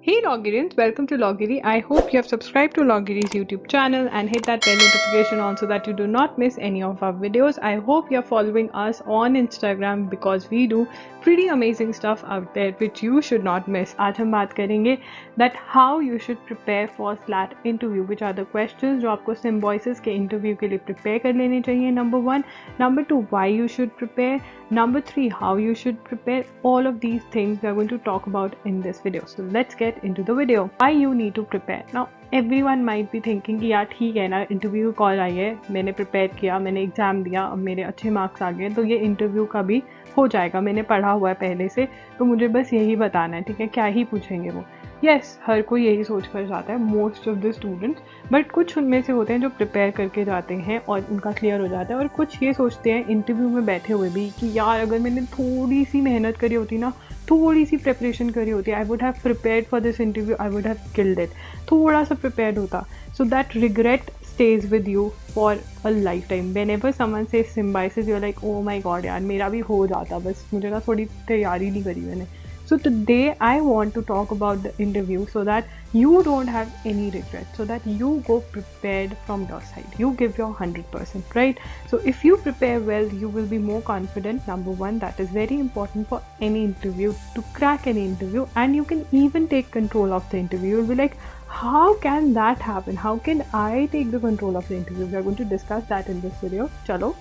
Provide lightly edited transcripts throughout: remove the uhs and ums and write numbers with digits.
Hey Logirians, welcome to Logiri. I hope you have subscribed to Logiri's YouTube channel and hit that bell notification on so that you do not miss any of our videos. I hope you're following us on Instagram because we do pretty amazing stuff out there which you should not miss. आज हम बात करेंगे that how you should prepare for SLAT interview, which are the questions जो आपको Symbiosis के interview के लिए prepare कर लेने चाहिए. Number 1, number 2, why you should prepare, number 3, how you should prepare. All of these things we are going to talk about in this video. So let's get into the video. Why you need to prepare. Now everyone might be thinking कि यार ठीक है ना, interview call आई है, मैंने prepare किया, मैंने exam दिया, अब मेरे अच्छे मार्क्स आ गए तो ये इंटरव्यू का भी हो जाएगा, मैंने पढ़ा हुआ है पहले से, तो मुझे बस यही बताना है, ठीक है, क्या ही पूछेंगे वो. यस, हर कोई यही सोच कर जाता है, most of the students. But कुछ उनमें से होते हैं जो प्रिपेयर करके जाते हैं और उनका क्लियर हो जाता है, और कुछ ये सोचते हैं इंटरव्यू में बैठे हुए भी कि यार अगर मैंने थोड़ी सी मेहनत करी होती ना, थोड़ी सी प्रिपरेशन करी होती, I would have prepared for this interview, I would have killed it, थोड़ा सा प्रिपेयर्ड होता. So that regret stays with you for a lifetime. Whenever someone says symbiosis, you're like, oh my god यार मेरा भी हो जाता, बस मुझे ना थोड़ी तैयारी नहीं करी मैंने. So today I want to talk about the interview so that you don't have any regret, so that you go prepared from your side. You give your 100%, right? So if you prepare well, you will be more confident. Number one, that is very important for any interview, to crack any interview, and you can even take control of the interview. You'll be like, how can that happen? How can I take the control of the interview? We are going to discuss that in this video. Chalo.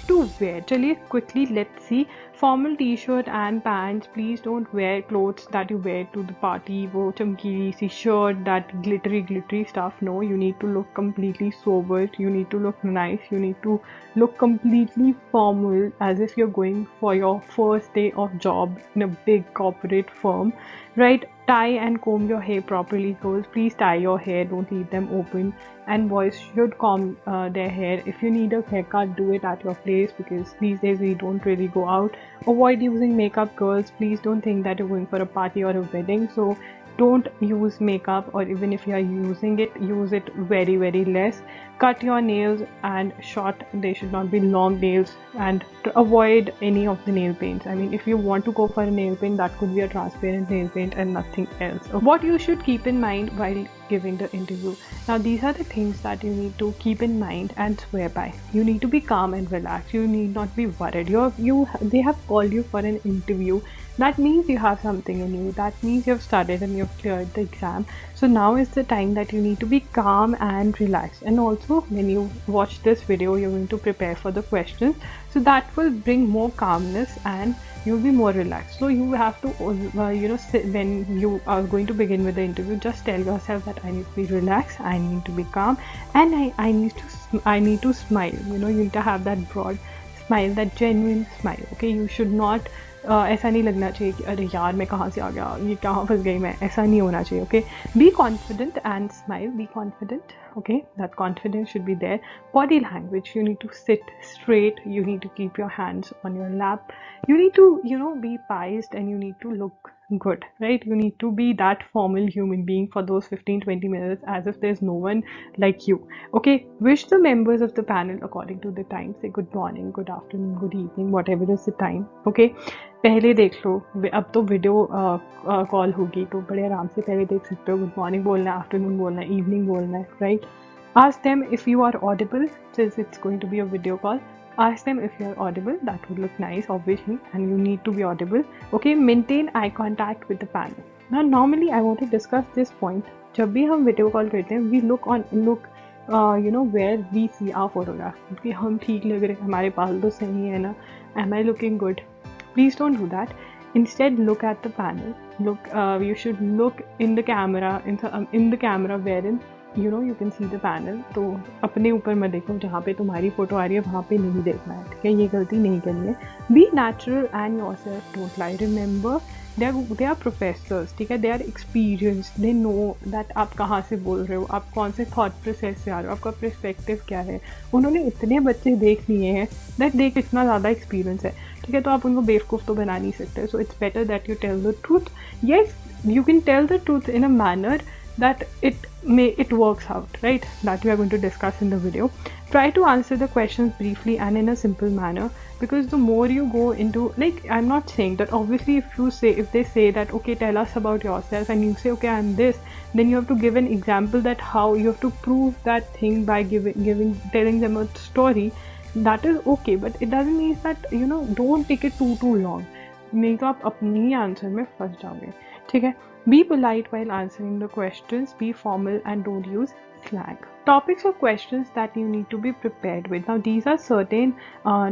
To wear, chaliye quickly let's see. Formal t-shirt and pants. Please don't wear clothes that you wear to the party, wo chamkili si shirt, that glittery stuff. No, you need to look completely sober, you need to look nice, you need to look completely formal, as if you're going for your first day of job in a big corporate firm, right? Tie and comb your hair properly, girls. Please tie your hair, don't leave them open. And boys should comb their hair. If you need a haircut, do it at your place, because these days we don't really go out. Avoid using makeup, girls. Please don't think that you're going for a party or a wedding, so don't use makeup, or even if you are using it, use it very less. Cut your nails and short, they should not be long nails, and to avoid any of the nail paints. I mean, if you want to go for a nail paint, that could be a transparent nail paint and nothing else. What you should keep in mind while giving the interview. Now these are the things that you need to keep in mind and swear by. You need to be calm and relaxed. You need not be worried. They have called you for an interview. That means you have something in you. That means you have studied and you've cleared the exam. So now is the time that you need to be calm and relaxed. And also when you watch this video, you're going to prepare for the questions. So that will bring more calmness and you'll be more relaxed. So you have to, when you are going to begin with the interview, just tell yourself that I need to be relaxed, I need to be calm, and I need to smile. You need to have that broad smile, that genuine smile. Okay, you should not ऐसा नहीं लगना चाहिए कि अरे यार मैं कहाँ से आ गया, ये कहाँ फंस गई मैं, ऐसा नहीं होना चाहिए. Okay, be confident and smile. Be confident. Okay, that confidence should be there. Body language, you need to sit straight, you need to keep your hands on your lap, you need to be poised, and you need to look good, right? You need to be that formal human being for those 15-20 minutes, as if there's no one like you. Okay, wish the members of the panel according to the time. Say good morning, good afternoon, good evening, whatever is the time. Okay, पहले देख लो, अब तो video call होगी तो बड़े आराम से पहले देख सकते हो. गुड मॉर्निंग बोलना है, आफ्टरनून बोलना है, इवनिंग बोलना है, right? Ask them if you are audible, since it's going to be a video call. Ask them if you are audible. That would look nice, obviously, and you need to be audible. Okay, maintain eye contact with the panel. Now normally I want to discuss this point. जब भी हम video call करते हैं, we look where we see our photograph. कि हम ठीक लग रहे हैं, हमारे बाल तो सही है ना, am I looking good? Please don't do that. Instead, look at the panel. You should look in the camera, in the camera wherein you can see the panel. तो अपने ऊपर मत देखो, जहाँ पे तुम्हारी फोटो आ रही है वहाँ पे नहीं देखना है, ठीक है? ये गलती नहीं करनी है. Be natural and yourself, don't lie. Remember, they are professors, ठीक है? They are experienced, they know that आप कहाँ से बोल रहे हो, आप कौन से thought process से आ रहे हो, आपका perspective क्या है. उन्होंने इतने बच्चे देख लिए हैं that देख इतना ज़्यादा experience है, ठीक है? तो आप उनको बेवकूफ़ तो बना नहीं सकते. So it's better that you tell the truth. Yes, you can tell the truth in a manner that it works out, right? That we are going to discuss in the video. Try to answer the questions briefly and in a simple manner, because the more you go into, like, I'm not saying that obviously if they say that okay, tell us about yourself, and you say okay, I'm this, then you have to give an example that how you have to prove that thing by telling them a story. That is okay, but it doesn't mean that, don't take it too long, नहीं तो आप अपनी ही answer में फंस जाओगे, ठीक है? Be polite while answering the questions, be formal and don't use slang. Topics or questions that you need to be prepared with. Now these are certain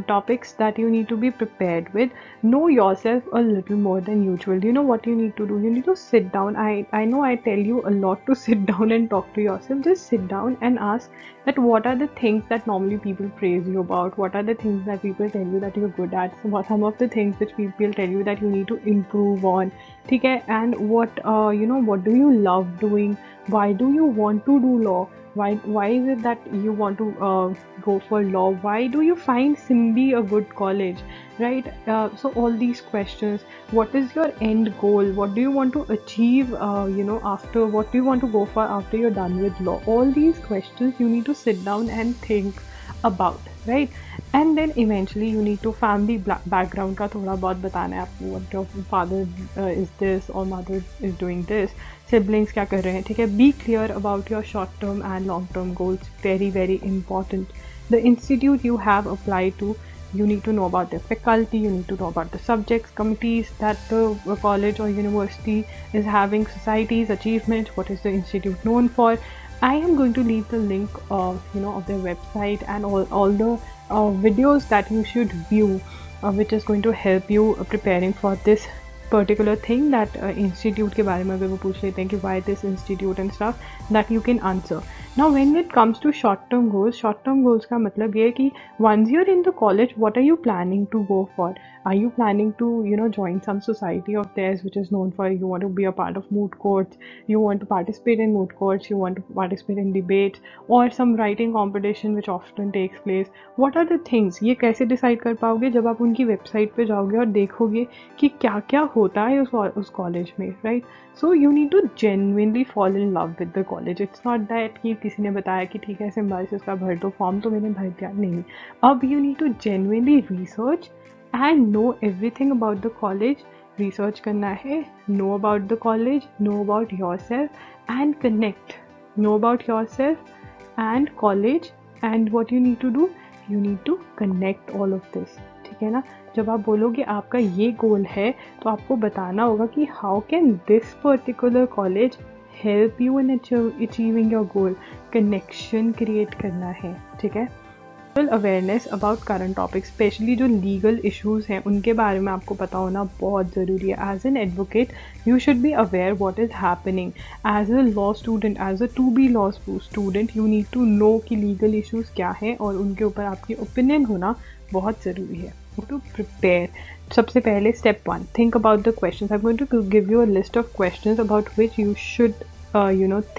topics that you need to be prepared with. Know yourself a little more than usual. You know what you need to do? You need to sit down. I know I tell you a lot to sit down and talk to yourself. Just sit down and ask that what are the things that normally people praise you about? What are the things that people tell you that you're good at? Some of the things which people tell you that you need to improve on. Okay? And what do you love doing? Why do you want to do law? Why is it that you want to go for law? Why do you find Sindhi a good college, right? So all these questions. What is your end goal? What do you want to achieve? After, what do you want to go for after you're done with law? All these questions you need to sit down and think about, right? And then eventually you need to family background का थोड़ा बहुत बताना है आपको. What your father is this or mother is doing this, siblings क्या कर रहे हैं, ठीक है? Be clear about your short term and long term goals. Very very important. The institute you have applied to, you need to know about the faculty, you need to know about the subjects, committees that the college or university is having, societies, achievements, what is the institute known for. I am going to leave the link of their website and all the videos that you should view, which is going to help you preparing for this particular thing, that institute के बारे में अगर वो पूछ लेते हैं कि why this institute and stuff, that you can answer. Now when it comes to short term goals का मतलब ये है कि once you're in the college, what are you planning to go for? Are you planning to join some society of theirs which is known for, you want to be a part of moot courts, you want to participate in moot courts, you want to participate in debates, or some writing competition which often takes place? What are the things? ये कैसे decide कर पाओगे? जब आप उनकी website पे जाओगे और देखोगे कि क्या क्या होता है उस कॉलेज में, right? So you need to genuinely fall in love with the college. It's not that कि किसी ने बताया कि ठीक है सिम्बाइसिस का भर दो फॉर्म तो मैंने भर दिया, नहीं. अब you need to genuinely research and know everything about the college. Research करना है, know about the college, know about yourself and connect. Know about yourself and college, and what you need to do, you need to connect all of this. ठीक है ना? जब आप बोलोगे आपका ये गोल है तो आपको बताना होगा कि how can this particular college help you in achieving your goal. Connection create करना है, ठीक है? Awareness about current topics, specially जो लीगल इश्यूज़ हैं उनके बारे में आपको पता होना बहुत ज़रूरी है. As an advocate you should be aware what is happening. As a law student, as a to be law student, you need to know कि लीगल इश्यूज़ क्या हैं और उनके ऊपर आपकी ओपिनियन होना बहुत ज़रूरी है. टू प्रिपेयर, सबसे पहले step 1, think about the questions. I am going to give you a list of questions about which you should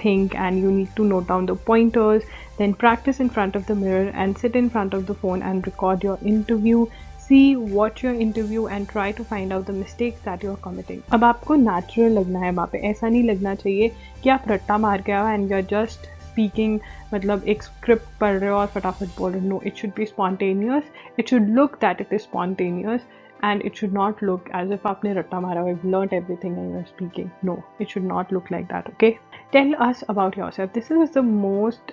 think, and you need to note down the pointers. Then practice in front of the mirror and sit in front of the phone and record your interview. See, watch your interview and try to find out the mistakes that you're committing. अब आपको natural लगना है वहाँ पे, ऐसा नहीं लगना चाहिए कि आप रट्टा मार के आओ and you're just speaking, मतलब एक स्क्रिप्ट पढ़ रहे हो और फटाफट बोल रहे हो. No, it should be spontaneous. It should look that it is spontaneous. And it should not look as if आपने रट्टा मारा हो, you've learnt everything and you're speaking. No, it should not look like that, okay? Tell us about yourself. This is the most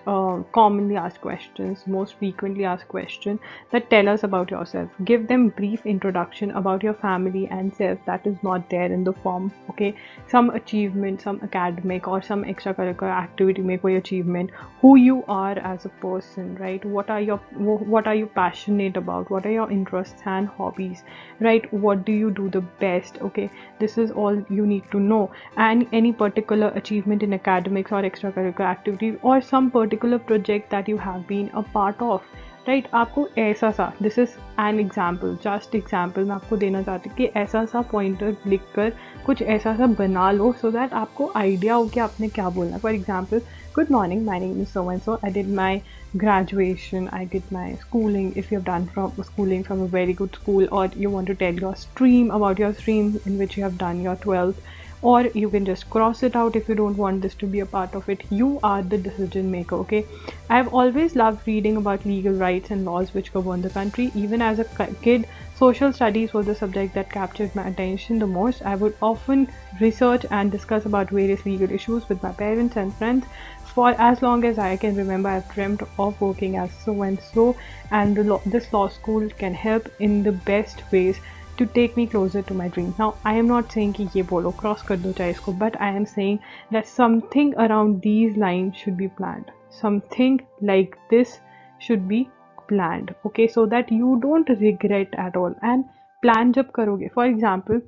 commonly asked questions, most frequently asked question, that tell us about yourself. Give them brief introduction about your family and self that is not there in the form, okay? Some achievement, some academic or some extracurricular activity में कोई achievement, who you are as a person, right? What are you passionate about? What are your interests and hobbies? Right, what do you do the best? Okay, this is all you need to know. And any particular achievement in academics or extracurricular activities, or some particular project that you have been a part of, right? आपको ऐसा सा, this is an example, just example मैं आपको देना चाहती हूँ कि ऐसा सा पॉइंटर लिख कर कुछ ऐसा सा बना लो so that आपको आइडिया हो कि आपने क्या बोलना है. For example, good morning, my name is so and so, I did my graduation, I did my schooling. If you've done from schooling from a very good school, or you want to tell your stream about your stream in which you have done your 12th, or you can just cross it out if you don't want this to be a part of it. You are the decision maker, okay? I've always loved reading about legal rights and laws which govern the country. Even as a kid, social studies was the subject that captured my attention the most. I would often research and discuss about various legal issues with my parents and friends. For as long as I can remember, I've dreamt of working as so and so, and this law school can help in the best ways to take me closer to my dream. Now, I am not saying कि ये बोलो cross कर दो चाहे इसको, but I am saying that something around these lines should be planned. Something like this should be planned, okay, so that you don't regret at all. And plan जब करोगे, for example,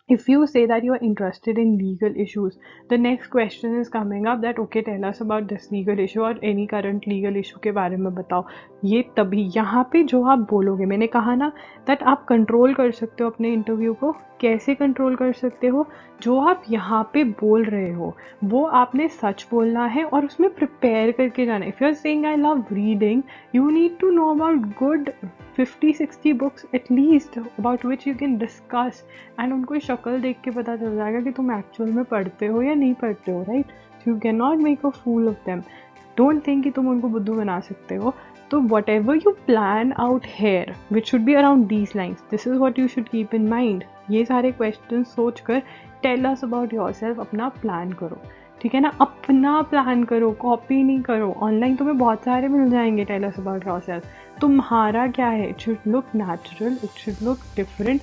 if you say that you are interested in legal issues, the next question is coming up that okay, tell us about this legal issue or any current legal issue के बारे में बताओ. ये तभी यहाँ पे जो आप बोलोगे, मैंने कहा ना that आप कंट्रोल कर सकते हो अपने इंटरव्यू को. कैसे कंट्रोल कर सकते हो? जो आप यहाँ पे बोल रहे हो वो आपने सच बोलना है और उसमें प्रिपेयर करके जाना है. If you are saying I love reading, you need to know about good 50-60 books at least about which you can discuss, and उनको शक्ल देख के पता चल जाएगा कि तुम एक्चुअल में पढ़ते हो या नहीं पढ़ते हो, right? You can not make a fool of them. Don't think कि तुम उनको बुद्धू बना सकते हो. तो whatever you plan out here which should be around these lines, this is what you should keep in mind. ये सारे क्वेश्चन सोच कर टेल अस अबाउट योरसेल्फ, अपना प्लान करो, ठीक है ना? अपना प्लान करो, कॉपी नहीं करो. ऑनलाइन तुम्हें बहुत सारे मिल जाएंगे टेल अस अबाउट योरसेल्फ. तुम्हारा क्या है? It should look natural, it should look different,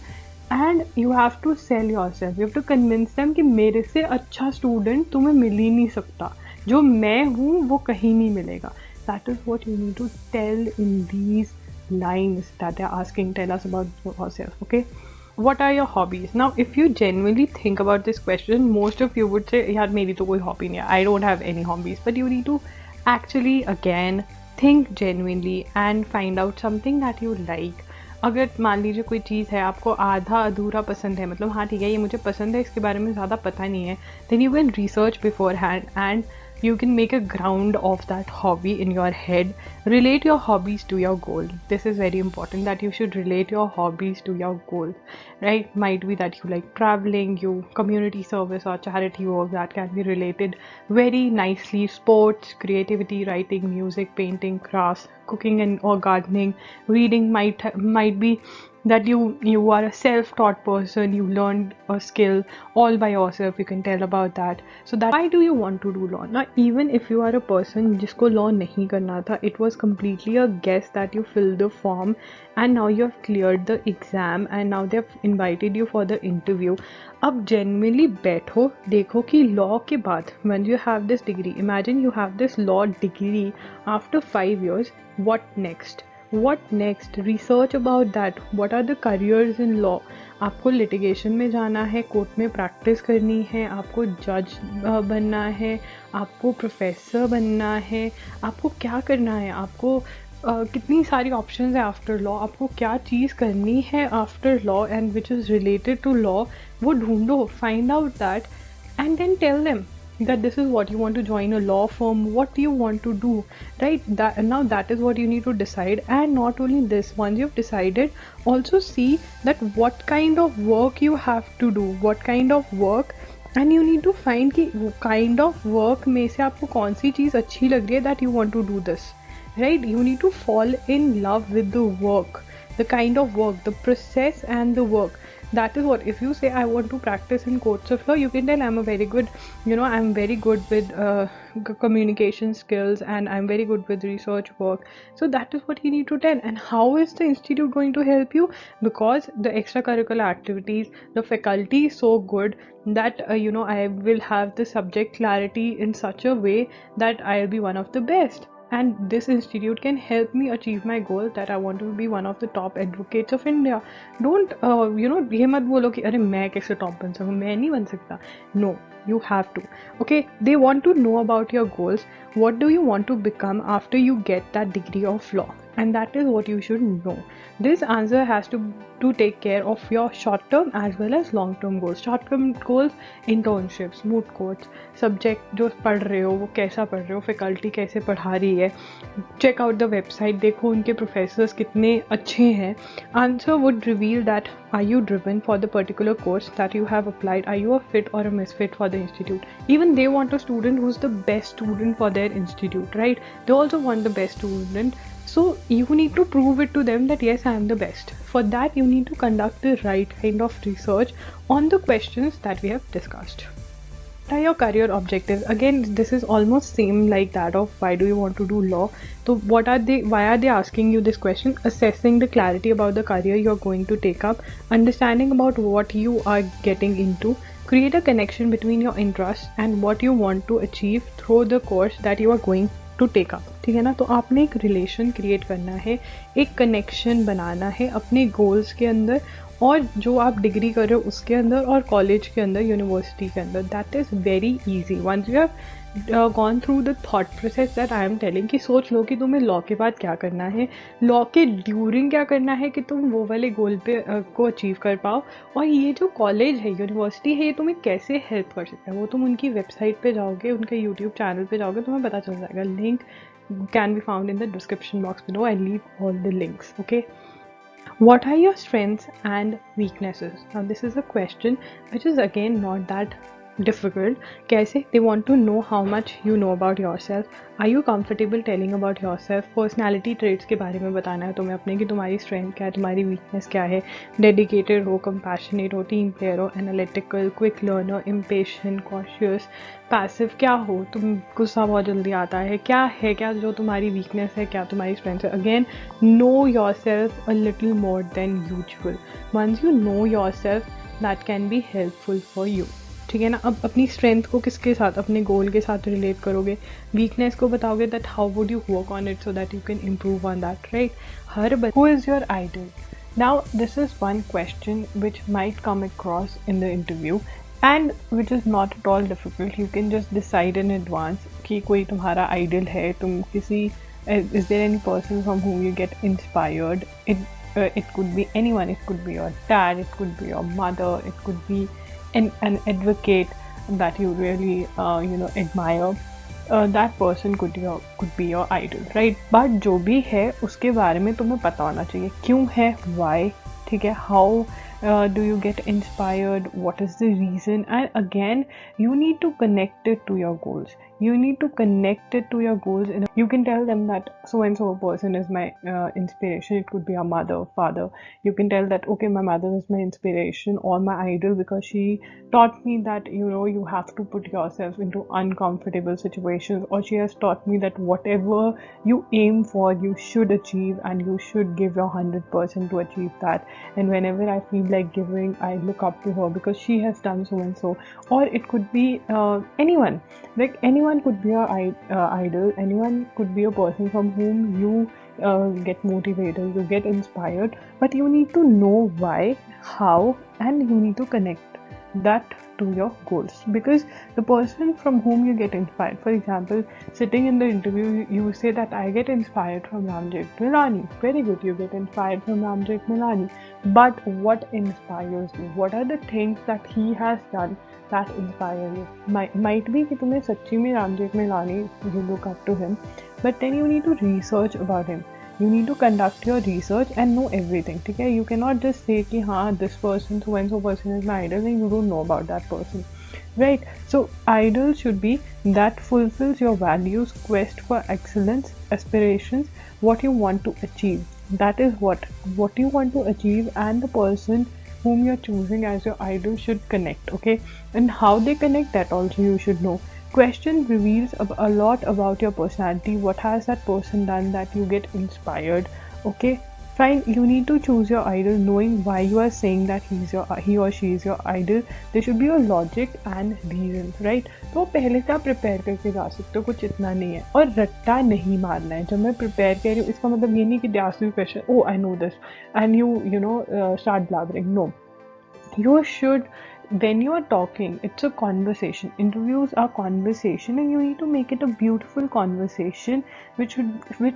and you have to sell yourself. You have to convince them कि मेरे से अच्छा स्टूडेंट तुम्हें मिल ही नहीं सकता. जो मैं हूँ वो कहीं नहीं मिलेगा. That is what you need to tell in these lines that they are asking. Tell us about yourself, okay? What are your hobbies? Now, if you genuinely think about this question, most of you would say, यार मेरी तो कोई hobby नहीं है. I don't have any hobbies. But you need to actually again think genuinely and find out something that you like. अगर मान लीजिए कोई चीज़ है आपको आधा अधूरा पसंद है, मतलब हाँ ठीक है ये मुझे पसंद है, इसके बारे में ज़्यादा पता नहीं है, then you can research beforehand and you can make a ground of that hobby in your head. Relate your hobbies to your goal. This is very important that you should relate your hobbies to your goal, right? Might be that you like traveling, you community service or charity work, that can be related very nicely. Sports, creativity, writing, music, painting, crafts, cooking and or gardening. Reading might be that you are a self-taught person, you learned a skill all by yourself, you can tell about that. So that why do you want to do law? Now even if you are a person जिसको law नहीं करना था, it was completely a guess that you filled the form and now you have cleared the exam and now they have invited you for the interview. अब genuinely बैठो, देखो कि law के बाद when you have this degree, imagine you have this law degree after 5 years, what next? What next? Research about that. What are the careers in law? आपको litigation में जाना है, कोर्ट में प्रैक्टिस करनी है, आपको जज बनना है, आपको प्रोफेसर बनना है, आपको क्या करना है, आपको कितनी सारी ऑप्शंस है आफ्टर लॉ, आपको क्या चीज़ करनी है after law and which is related to law, वो ढूंढो, find out that and then tell them that this is what you want to join a law firm, what do you want to do, right? That is what you need to decide. And not only this, once you've decided, also see that what kind of work you have to do, what kind of work, and you need to find कि kind of work में से आपको कौन सी चीज़ अच्छी लग रही है, that you want to do this, right? You need to fall in love with the work, the kind of work, the process and the work. That is what, if you say I want to practice in courts of law, you can tell I'm a very good, I'm very good with communication skills and I'm very good with research work. So that is what you need to tell. And how is the institute going to help you? Because the extracurricular activities, the faculty is so good that I will have the subject clarity in such a way that I'll be one of the best. And this institute can help me achieve my goal that I want to be one of the top advocates of India. Don't ये मत बोलो कि अरे मैं कैसे top बन सकूँ, मैं नहीं बन सकता. No, You have to. Okay, they want to know about your goals. What do you want to become after you get that degree of law? And that is what you should know. This answer has to take care of your short term as well as long term goals. Short term goals, internships, moot courts, subject जो पढ़ रहे हो वो कैसा पढ़ रहे हो, faculty कैसे पढ़ा रही है, चेक आउट द वेबसाइट, देखो उनके प्रोफेसर्स कितने अच्छे हैं. Answer would reveal that are you driven for the particular course that you have applied, are you a fit or a misfit for the institute. Even they want a student who is the best student for their institute, right? They also want the best student. So you need to prove it to them that yes, I am the best. For that you need to conduct the right kind of research on the questions that we have discussed. What are your career objectives? Again, this is almost same like that of why do you want to do law. So why are they asking you this question? Assessing the clarity about the career you are going to take up, understanding about what you are getting into, create a connection between your interests and what you want to achieve through the course that you are going to take up. ठीक है ना? तो आपने एक relation create करना है, एक connection बनाना है अपने गोल्स के अंदर और जो आप डिग्री कर रहे हो उसके अंदर और कॉलेज के अंदर, यूनिवर्सिटी के अंदर. That is very easy once you have gone through the thought process that I am telling. कि सोच लो कि तुम्हें लॉ के बाद क्या करना है, लॉ के ड्यूरिंग क्या करना है कि तुम वो वाले गोल पे को अचीव कर पाओ, और ये जो कॉलेज है, यूनिवर्सिटी है, ये तुम्हें कैसे हेल्प कर सकता है. वो तुम उनकी वेबसाइट पे जाओगे, उनके यूट्यूब चैनल पे जाओगे, तुम्हें पता चल जाएगा. Link can be found in the description box below. I leave all the links. Okay, what are your strengths and weaknesses? Now this is a question which is again not that difficult. कैसे? They want to know how much you know about yourself. Are you comfortable telling about yourself? Personality traits के बारे में बताना है तुम्हें अपने, कि तुम्हारी strength क्या है, तुम्हारी weakness क्या है. Dedicated हो, compassionate हो, team player हो, analytical, quick learner, impatient, cautious, passive क्या हो, तुम गुस्सा बहुत जल्दी आता है, क्या है, क्या जो तुम्हारी weakness है, क्या तुम्हारी strength है. Again, know yourself a little more than usual. Once you know yourself, that can be helpful for you. ठीक है ना? अब अपनी स्ट्रेंथ को किसके साथ, अपने गोल के साथ रिलेट करोगे, वीकनेस को बताओगे, that how would you work on it so that you can improve on that, right? Her who is your idol? Now this is one question which might come across in the interview and which is not at all difficult. You can just decide in advance कि कोई तुम्हारा idol है, तुम किसी, is there any person from whom you get inspired? It could be anyone. It could be your dad, it could be your mother, it could be an advocate that you really admire. That person could be your idol, right? But जो भी है उसके बारे में तुम्हें पता होना चाहिए. क्यों है, why, ठीक है, how do you get inspired, what is the reason, and again you need to connect it to your goals. You need to connect it to your goals. You can tell them that so and so a person is my inspiration. It could be a mother, father. You can tell that okay, my mother is my inspiration or my idol because she taught me that you have to put yourself into uncomfortable situations, or she has taught me that whatever you aim for you should achieve and you should give your 100% to achieve that. And whenever I feel like giving, I look up to her because she has done so and so. Or it could be anyone. Like anyone could be your idol. Anyone could be a person from whom you get motivated, you get inspired, but you need to know why, how, and you need to connect that to your goals. Because the person from whom you get inspired, for example, sitting in the interview, you say that I get inspired from Ram Jethmalani. Very good, you get inspired from Ram Jethmalani. But what inspires you? What are the things that he has done that inspire you? Might be कि तुम्हें सच्ची में Ram Jethmalani, you look up to him, but then you need to research about him. You need to conduct your research and know everything. ठीक है? You cannot just say कि हाँ this person, so and so person is my idol, and you don't know about that person, right? So idol should be that fulfills your values, quest for excellence, aspirations, what you want to achieve. That is what you want to achieve, and the person whom you're choosing as your idol should connect. Okay, and how they connect, that also you should know. Question reveals a lot about your personality. What has that person done that you get inspired? Okay, fine. You need to choose your idol knowing why you are saying that he or she is your idol. There should be a logic and reason, right? तो पहले से आप prepare करके जा सकते हो, कुछ इतना नहीं है. और रट्टा नहीं मारना है. जब मैं प्रिपेयर कर रही हूँ इसका मतलब ये नहीं कि they ask you question, oh I know this, and you start blabbering. No, you should when you are talking, it's a conversation. Interviews are conversation, and you need to make it a beautiful conversation, which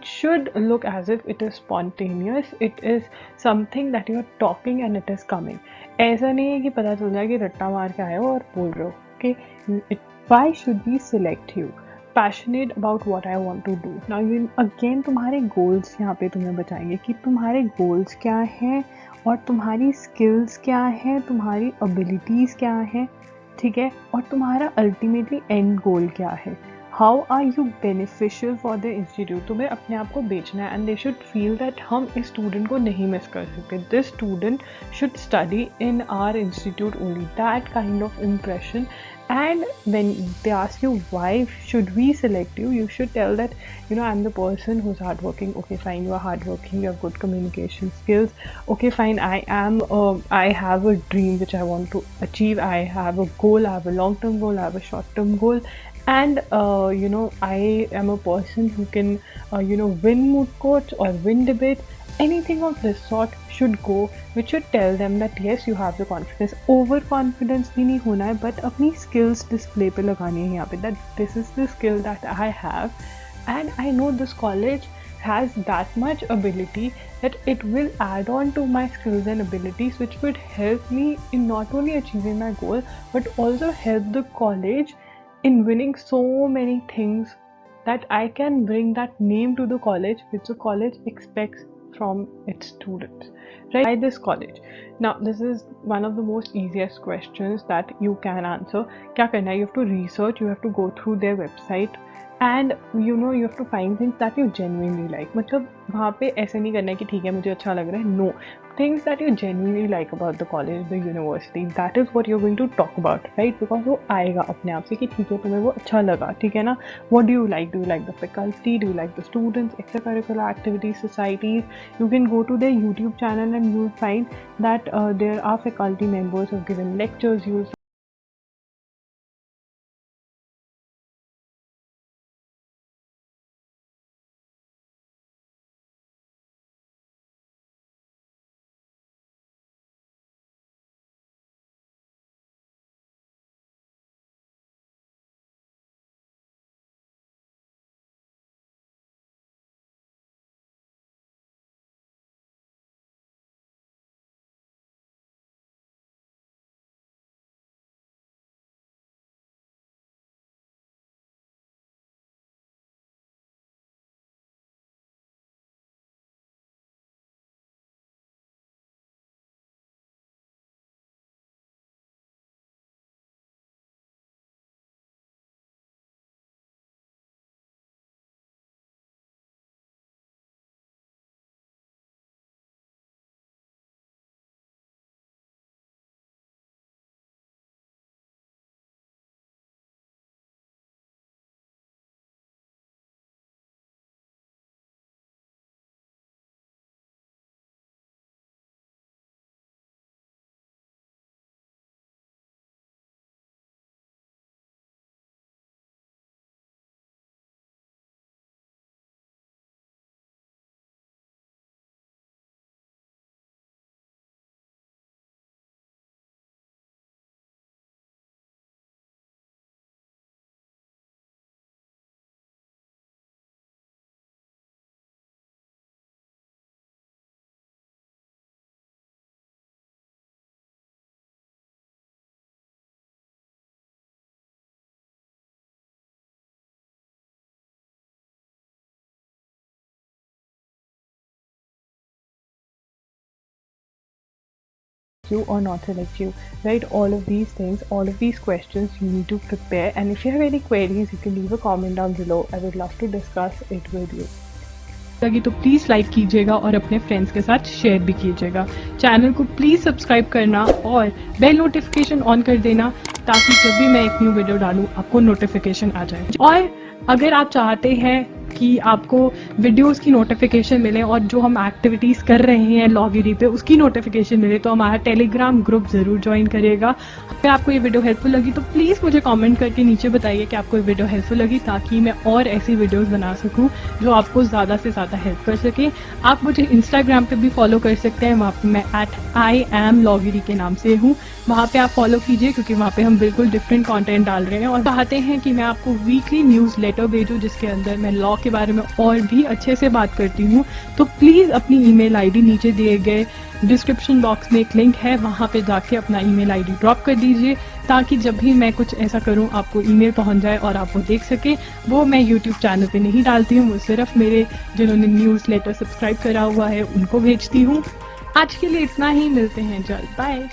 should look as if it is spontaneous. It is something that you are talking and it is coming. ऐसा नहीं है कि पता चल जाए कि रट्टा मार के आए हो और बोल रहे हो. Okay, why should we select you? Passionate about what I want to do. Now you again तुम्हारे goals यहाँ पे तुम्हें बताएंगे कि तुम्हारे goals क्या हैं और तुम्हारी skills क्या हैं, तुम्हारी abilities क्या हैं, ठीक है, और तुम्हारा ultimately end goal क्या है. How are you beneficial for the institute? तुम्हें अपने आप को बेचना है and they should feel that हम इस student को नहीं miss कर सकते. This student should study in our institute only. That kind of impression. And when they ask you why should we select you, you should tell that, you know, I'm the person who's hardworking. Okay, fine, you are hardworking, you have good communication skills. Okay, fine, I have a dream which I want to achieve. I have a goal, I have a long-term goal, I have a short-term goal. And you know, I am a person who can you know, win moot courts or win debates. Anything of this sort should go, which should tell them that yes, you have the confidence. Overconfidence भी नहीं होना है, but अपनी skills display पे लगानी है यहाँ पे, that this is the skill that I have and I know this college has that much ability that it will add on to my skills and abilities, which would help me in not only achieving my goal but also help the college in winning so many things, that I can bring that name to the college which the college expects from its students, right? Why this college? Now this is one of the most easiest questions that you can answer. क्या करना है? You have to research, you have to go through their website, and you know, you have to find things that you genuinely like. मतलब वहाँ पे ऐसे नहीं करना है कि ठीक है मुझे अच्छा लग रहा है. No, things that you genuinely like about the college, the university, that is what you're going to talk about, right? Because वो आएगा अपने आप से कि ठीक है तुम्हें वो अच्छा लगा, ठीक है ना. What do you like? Do you like the faculty? Do you like the students? Extracurricular activities, societies? You can go to their YouTube channel and you'll find that there are faculty members who have given lectures. You'll you or not select you, right? All of these things, all of these questions you need to prepare, and if you have any queries you can leave a comment down below. I would love to discuss it with you. लगी तो please like कीजिएगा और अपने friends के साथ share भी कीजिएगा. Channel को प्लीज़ सब्सक्राइब करना और बेल नोटिफिकेशन ऑन कर देना, ताकि जब भी मैं एक न्यू वीडियो डालूँ आपको नोटिफिकेशन आ जाए. और अगर आप चाहते हैं कि आपको वीडियोस की नोटिफिकेशन मिले और जो हम एक्टिविटीज़ कर रहे हैं लॉगिरी पे उसकी नोटिफिकेशन मिले, तो हमारा टेलीग्राम ग्रुप ज़रूर ज्वाइन करिएगा। अगर आपको ये वीडियो हेल्पफुल लगी तो प्लीज़ मुझे कमेंट करके नीचे बताइए कि आपको ये वीडियो हेल्पफुल लगी, ताकि मैं और ऐसी वीडियोस बना सकूं जो आपको ज़्यादा से ज़्यादा हेल्प कर सके। आप मुझे इंस्टाग्राम पे भी फॉलो कर सकते हैं, वहाँ पे मैं @IAMLogiri के नाम से हूँ। वहाँ पे आप फॉलो कीजिए क्योंकि वहाँ पे हम बिल्कुल डिफरेंट कंटेंट डाल रहे हैं और चाहते हैं कि मैं आपको वीकली न्यूज़ लेटर भेजूँ जिसके अंदर मैं लॉ के बारे में और भी अच्छे से बात करती हूँ। तो प्लीज़ अपनी ईमेल आईडी नीचे दिए गए डिस्क्रिप्शन बॉक्स में एक लिंक है, वहाँ पे जाके अपना ईमेल आईडी ड्रॉप कर दीजिए, ताकि जब भी मैं कुछ ऐसा करूँ आपको ईमेल पहुँच जाए और आप वो देख सके। वो मैं यूट्यूब चैनल पे नहीं डालती हूँ, वो सिर्फ मेरे जिन्होंने न्यूज़ लेटर सब्सक्राइब करा हुआ है उनको भेजती हूँ। आज के लिए इतना ही, मिलते हैं जल्द, बाय।